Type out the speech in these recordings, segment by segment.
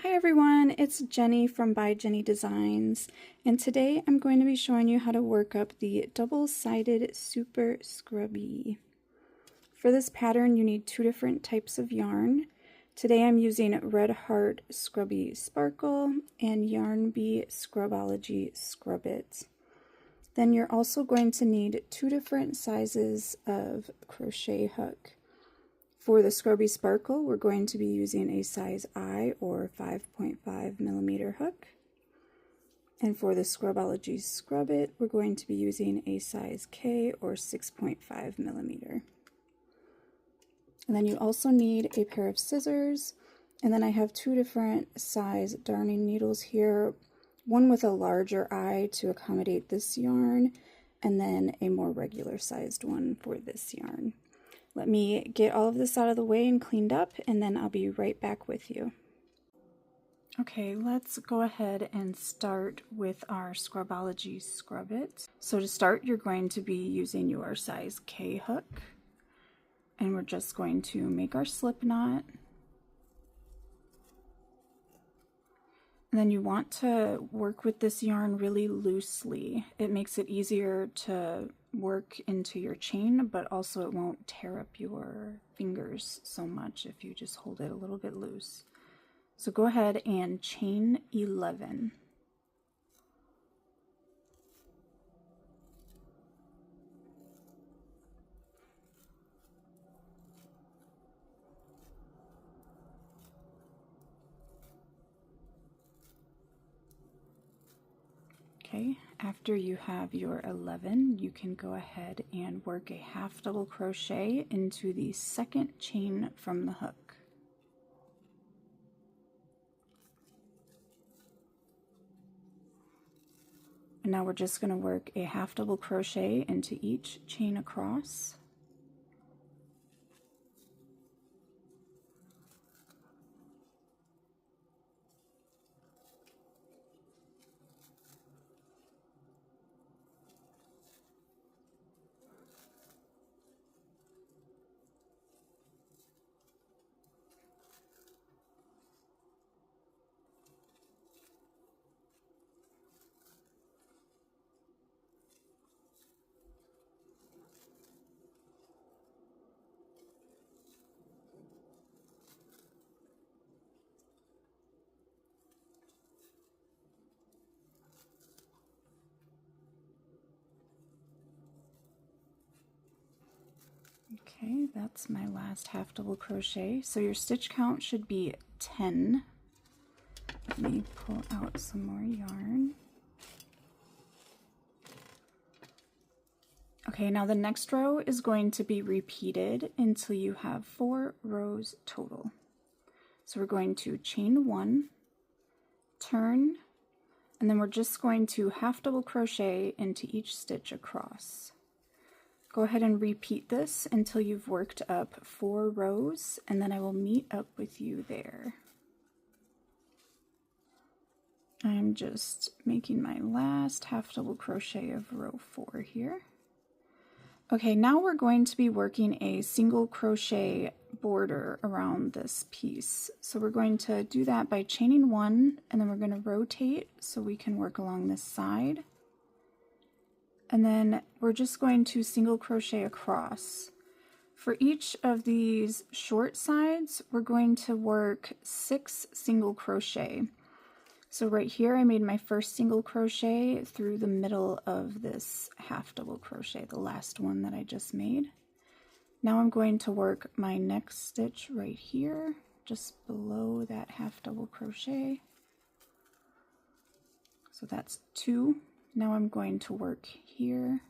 Hi everyone, it's Jenny from By Jenny Designs, and today I'm going to be showing you how to work up the double-sided Super Scrubby. For this pattern you need two different types of yarn. Today I'm using Red Heart Scrubby Sparkle and Yarn Bee Scrubology Scrub It. Then you're also going to need two different sizes of crochet hook. For the Scrubby Sparkle, we're going to be using a size I or 5.5 millimeter hook. And for the Scrubology Scrub It, we're going to be using a size K or 6.5 millimeter. And then you also need a pair of scissors. And then I have two different size darning needles here. One with a larger eye to accommodate this yarn, and then a more regular sized one for this yarn. Let me get all of this out of the way and cleaned up, and then I'll be right back with you. Okay, let's go ahead and start with our Scrubology Scrub It. So to start, you're going to be using your size K hook, and we're just going to make our slip knot. And then you want to work with this yarn really loosely. It makes it easier to work into your chain, but also it won't tear up your fingers so much if you just hold it a little bit loose. So go ahead and chain 11. Okay, after you have your 11, you can go ahead and work a half double crochet into the second chain from the hook. And now we're just going to work a half double crochet into each chain across. Okay, that's my last half double crochet. So your stitch count should be 10. Let me pull out some more yarn. Okay, now the next row is going to be repeated until you have 4 rows total. So we're going to chain 1, turn, and then we're just going to half double crochet into each stitch across. Go ahead and repeat this until you've worked up 4 rows, and then I will meet up with you there. I'm just making my last half double crochet of row 4 here. Okay, now we're going to be working a single crochet border around this piece. So we're going to do that by chaining 1, and then we're going to rotate so we can work along this side. And then we're just going to single crochet across. For each of these short sides, we're going to work 6 single crochet. So right here I made my first single crochet through the middle of this half double crochet, the last one that I just made. Now I'm going to work my next stitch right here, just below that half double crochet. So that's 2. Now I'm going to work here.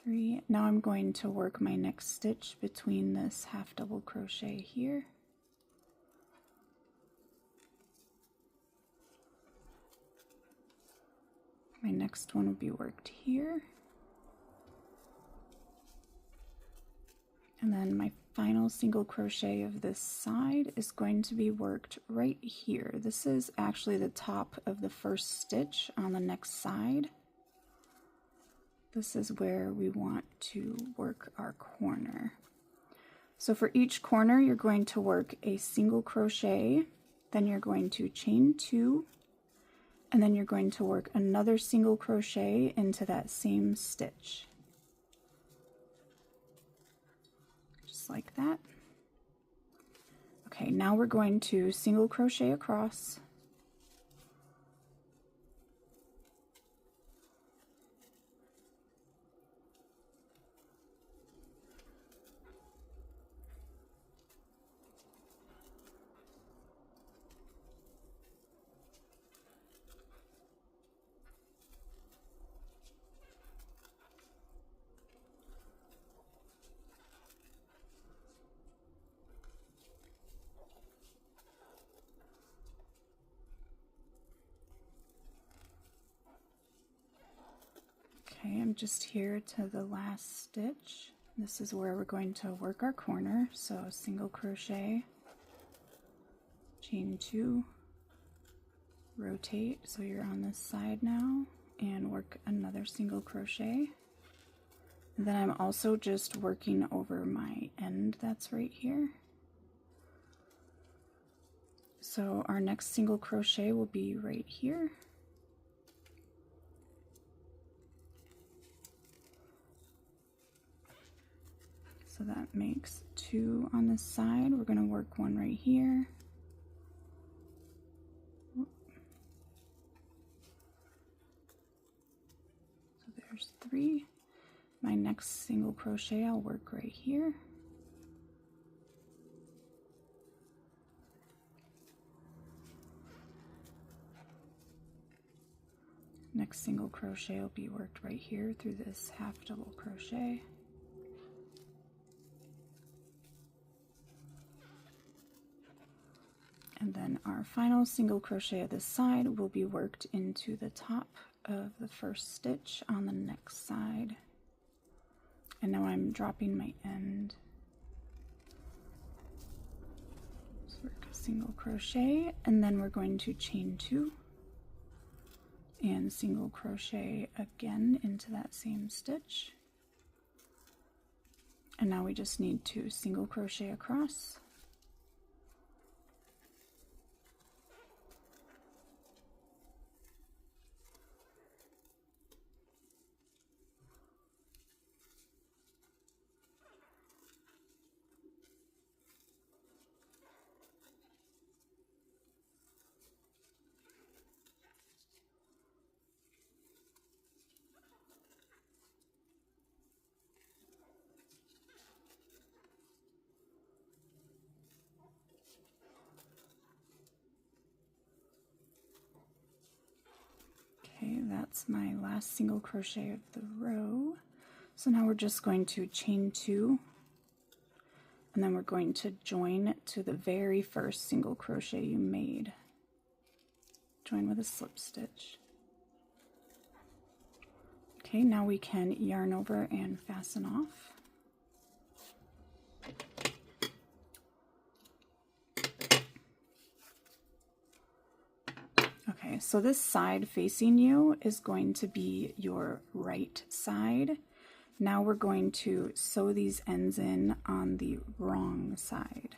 3. Now I'm going to work my next stitch between this half double crochet here. My next one will be worked here. And then my final single crochet of this side is going to be worked right here. This is actually the top of the first stitch on the next side. This is where we want to work our corner. So for each corner, you're going to work a single crochet, then you're going to chain 2, and then you're going to work another single crochet into that same stitch. Just like that. Okay, now we're going to single crochet across. Okay, I'm just here to the last stitch. This is where we're going to work our corner. So single crochet, chain 2, rotate so you're on this side now, and work another single crochet. And then I'm also just working over my end that's right here. So our next single crochet will be right here. So that makes 2 on this side. We're going to work 1 right here. So there's 3. My next single crochet I'll work right here. Next single crochet will be worked right here through this half double crochet. And then our final single crochet of this side will be worked into the top of the first stitch on the next side. And now I'm dropping my end. So work a single crochet, and then we're going to chain 2 and single crochet again into that same stitch. And now we just need to single crochet across. Okay, that's my last single crochet of the row. So now we're just going to chain 2, and then we're going to join to the very first single crochet you made. Join with a slip stitch. Okay, now we can yarn over and fasten off. Okay, so this side facing you is going to be your right side. Now we're going to sew these ends in on the wrong side.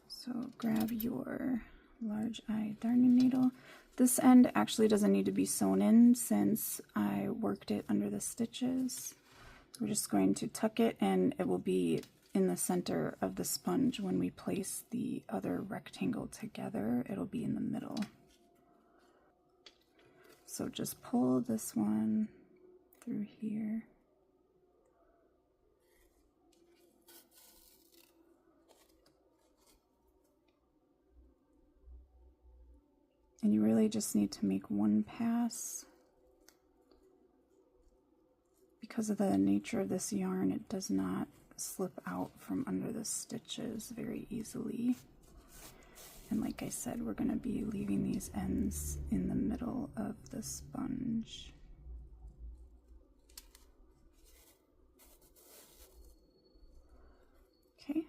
So grab your large eye darning needle. This end actually doesn't need to be sewn in since I worked it under the stitches. We're just going to tuck it, and it will be in the center of the sponge when we place the other rectangle together. It'll be in the middle. So just pull this one through here. And you really just need to make one pass. Because of the nature of this yarn, it does not slip out from under the stitches very easily. And like I said, we're going to be leaving these ends in the middle of the sponge. Okay.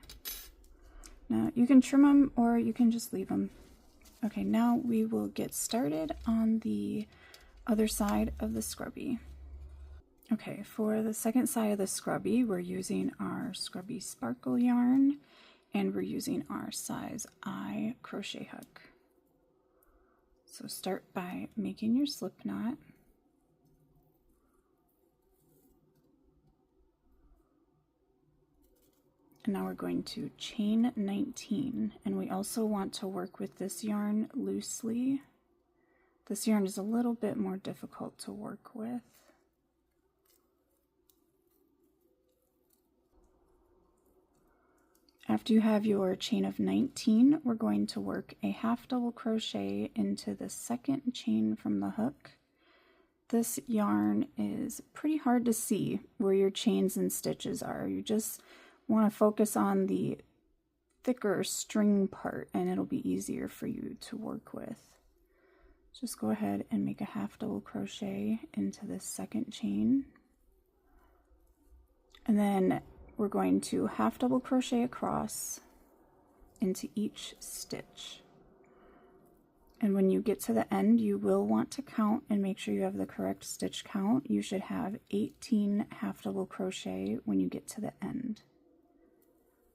Now you can trim them or you can just leave them. Okay, now we will get started on the other side of the scrubby. Okay, for the second side of the Scrubby, we're using our Scrubby Sparkle yarn, and we're using our size I crochet hook. So start by making your slip knot. And now we're going to chain 19, and we also want to work with this yarn loosely. This yarn is a little bit more difficult to work with. After you have your chain of 19, we're going to work a half double crochet into the second chain from the hook. This yarn is pretty hard to see where your chains and stitches are. You just want to focus on the thicker string part and it'll be easier for you to work with. Just go ahead and make a half double crochet into this second chain. And then we're going to half double crochet across into each stitch. And when you get to the end, you will want to count and make sure you have the correct stitch count. You should have 18 half double crochet when you get to the end.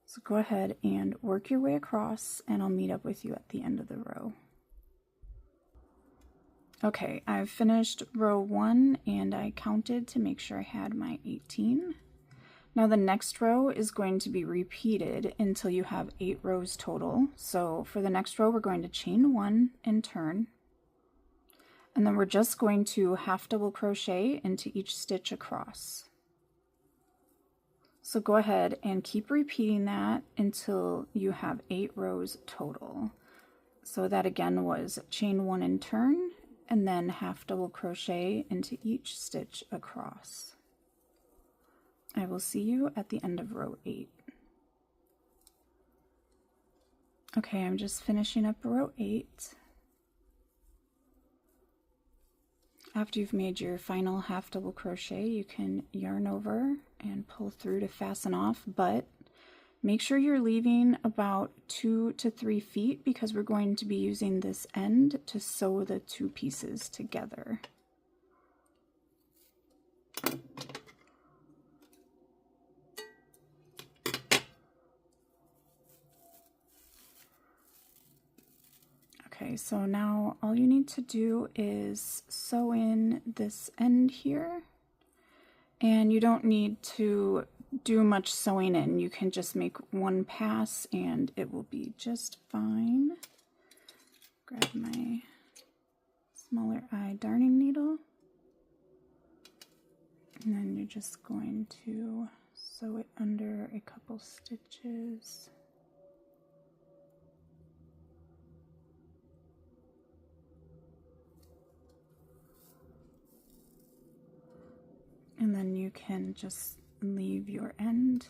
So go ahead and work your way across, and I'll meet up with you at the end of the row. Okay, I've finished row 1 and I counted to make sure I had my 18. Now the next row is going to be repeated until you have 8 rows total. So for the next row, we're going to chain 1 and turn. And then we're just going to half double crochet into each stitch across. So go ahead and keep repeating that until you have 8 rows total. So that again was chain 1 and turn, and then half double crochet into each stitch across. I will see you at the end of row 8. Okay, I'm just finishing up row 8. After you've made your final half double crochet, you can yarn over and pull through to fasten off, but make sure you're leaving about 2 to 3 feet because we're going to be using this end to sew the 2 pieces together. Okay, so now all you need to do is sew in this end here, and you don't need to do much sewing in. You can just make one pass and it will be just fine. Grab my smaller eye darning needle, and then you're just going to sew it under a couple stitches. And then you can just leave your end.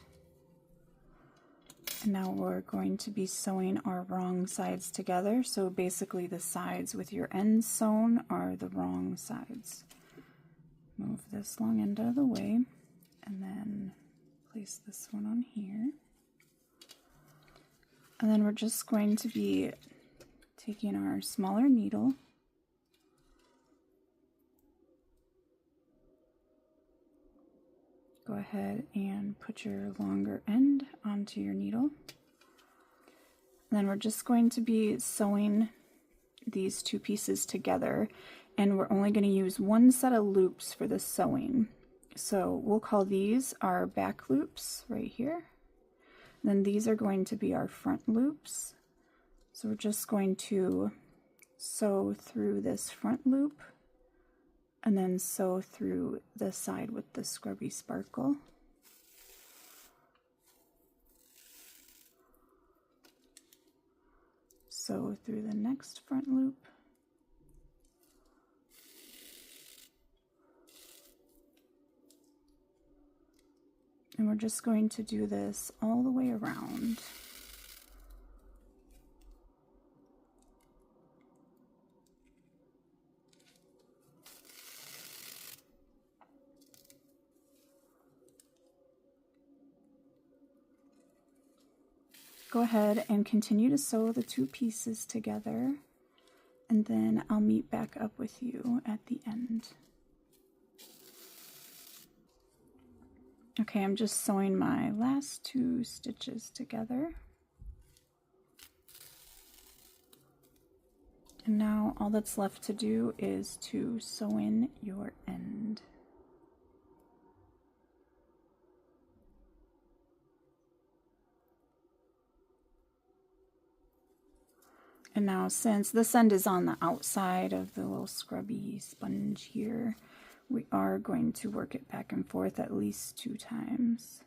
And now we're going to be sewing our wrong sides together. So basically the sides with your ends sewn are the wrong sides. Move this long end out of the way and then place this one on here. And then we're just going to be taking our smaller needle go ahead and put your longer end onto your needle. And then we're just going to be sewing these 2 pieces together, and we're only going to use 1 set of loops for the sewing. So we'll call these our back loops right here. And then these are going to be our front loops. So we're just going to sew through this front loop and then sew through the side with the Scrubby Sparkle. Sew through the next front loop. And we're just going to do this all the way around. Go ahead and continue to sew the 2 pieces together, and then I'll meet back up with you at the end. Okay, I'm just sewing my last 2 stitches together. And now all that's left to do is to sew in your end. And now, since this end is on the outside of the little scrubby sponge here, we are going to work it back and forth at least 2 times.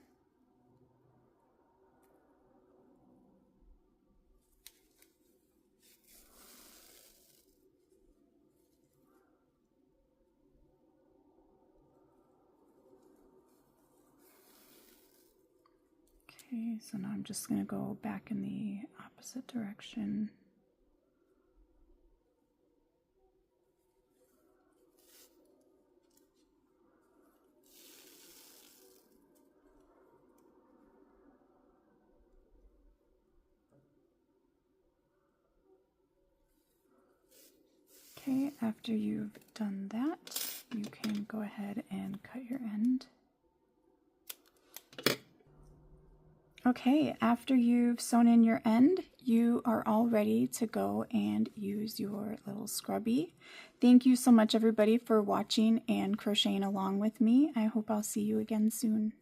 Okay, so now I'm just going to go back in the opposite direction. Okay, after you've done that, you can go ahead and cut your end. Okay, after you've sewn in your end, you are all ready to go and use your little scrubby. Thank you so much, everybody, for watching and crocheting along with me. I hope I'll see you again soon.